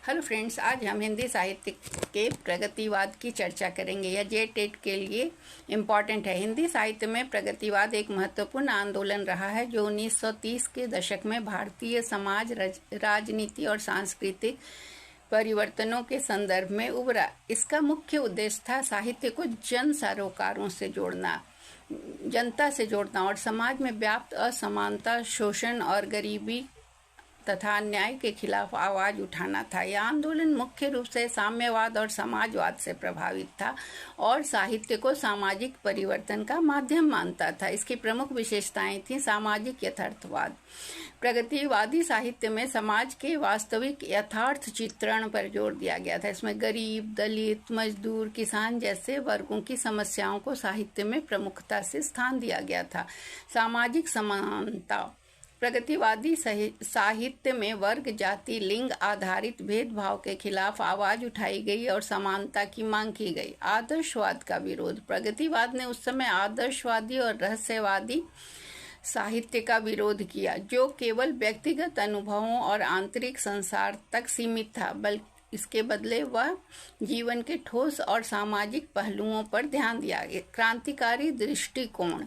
Hello friends, आज हम हिंदी साहित्य के प्रगतिवाद की चर्चा करेंगे। यह जे.टेट के लिए इम्पॉर्टेंट है। हिंदी साहित्य में प्रगतिवाद एक महत्वपूर्ण आंदोलन रहा है जो 1930 के दशक में भारतीय समाज, राजनीति और सांस्कृतिक परिवर्तनों के संदर्भ में उभरा। इसका मुख्य उद्देश्य था साहित्य को जन सरोकारों से जोड़ना, जनता से जोड़ना और समाज में व्याप्त असमानता, शोषण और गरीबी तथा अन्याय के खिलाफ आवाज उठाना था। यह आंदोलन मुख्य रूप से साम्यवाद और समाजवाद से प्रभावित था और साहित्य को सामाजिक परिवर्तन का माध्यम मानता था। इसकी प्रमुख विशेषताएं थीं। सामाजिक यथार्थवाद। प्रगतिवादी साहित्य में समाज के वास्तविक यथार्थ चित्रण पर जोर दिया गया था। इसमें गरीब, दलित, मजदूर, किसान जैसे वर्गों की समस्याओं को साहित्य में प्रमुखता से स्थान दिया गया था। सामाजिक समानता। प्रगतिवादी साहित्य में वर्ग, जाति, लिंग आधारित भेदभाव के खिलाफ आवाज उठाई गई और समानता की मांग की गई। आदर्शवाद का विरोध। प्रगतिवाद ने उस समय आदर्शवादी और रहस्यवादी साहित्य का विरोध किया, जो केवल व्यक्तिगत अनुभवों और आंतरिक संसार तक सीमित था, बल्कि इसके बदले वह जीवन के ठोस और सामाजिक पहलुओं पर ध्यान दिया गया। क्रांतिकारी दृष्टिकोण।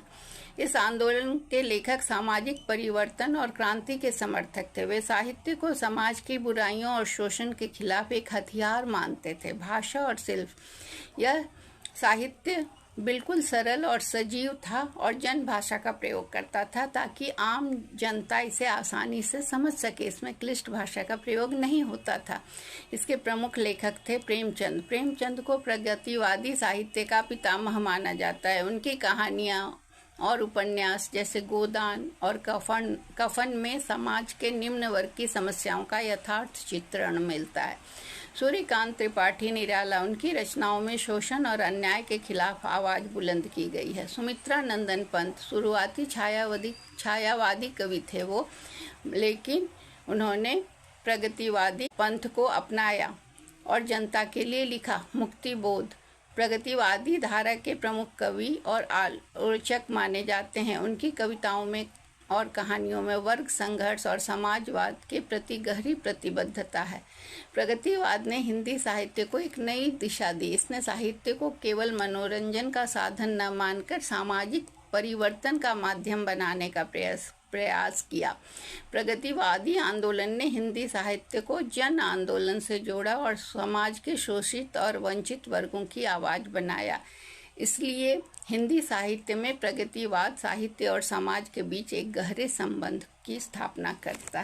इस आंदोलन के लेखक सामाजिक परिवर्तन और क्रांति के समर्थक थे। वे साहित्य को समाज की बुराइयों और शोषण के खिलाफ एक हथियार मानते थे। भाषा और शिल्प। यह साहित्य बिल्कुल सरल और सजीव था और जन भाषा का प्रयोग करता था ताकि आम जनता इसे आसानी से समझ सके। इसमें क्लिष्ट भाषा का प्रयोग नहीं होता था। इसके प्रमुख लेखक थे प्रेमचंद। प्रेमचंद को प्रगतिवादी साहित्य का पितामह माना जाता है। उनकी कहानियाँ और उपन्यास जैसे गोदान और कफन में समाज के निम्न वर्ग की समस्याओं का यथार्थ चित्रण मिलता है। सूर्यकांत त्रिपाठी निराला। उनकी रचनाओं में शोषण और अन्याय के खिलाफ आवाज बुलंद की गई है। सुमित्रा नंदन पंत। शुरुआती छायावादी कवि थे वो, लेकिन उन्होंने प्रगतिवादी पंथ को अपनाया और जनता के लिए लिखा। मुक्ति बोध। प्रगतिवादी धारा के प्रमुख कवि और आलोचक माने जाते हैं। उनकी कविताओं में और कहानियों में वर्ग संघर्ष और समाजवाद के प्रति गहरी प्रतिबद्धता है। प्रगतिवाद ने हिंदी साहित्य को एक नई दिशा दी। इसने साहित्य को केवल मनोरंजन का साधन न मानकर सामाजिक परिवर्तन का माध्यम बनाने का प्रयास किया। प्रगतिवादी आंदोलन ने हिंदी साहित्य को जन आंदोलन से जोड़ा और समाज के शोषित और वंचित वर्गों की आवाज बनाया। इसलिए हिंदी साहित्य में प्रगतिवाद साहित्य और समाज के बीच एक गहरे संबंध की स्थापना करता है।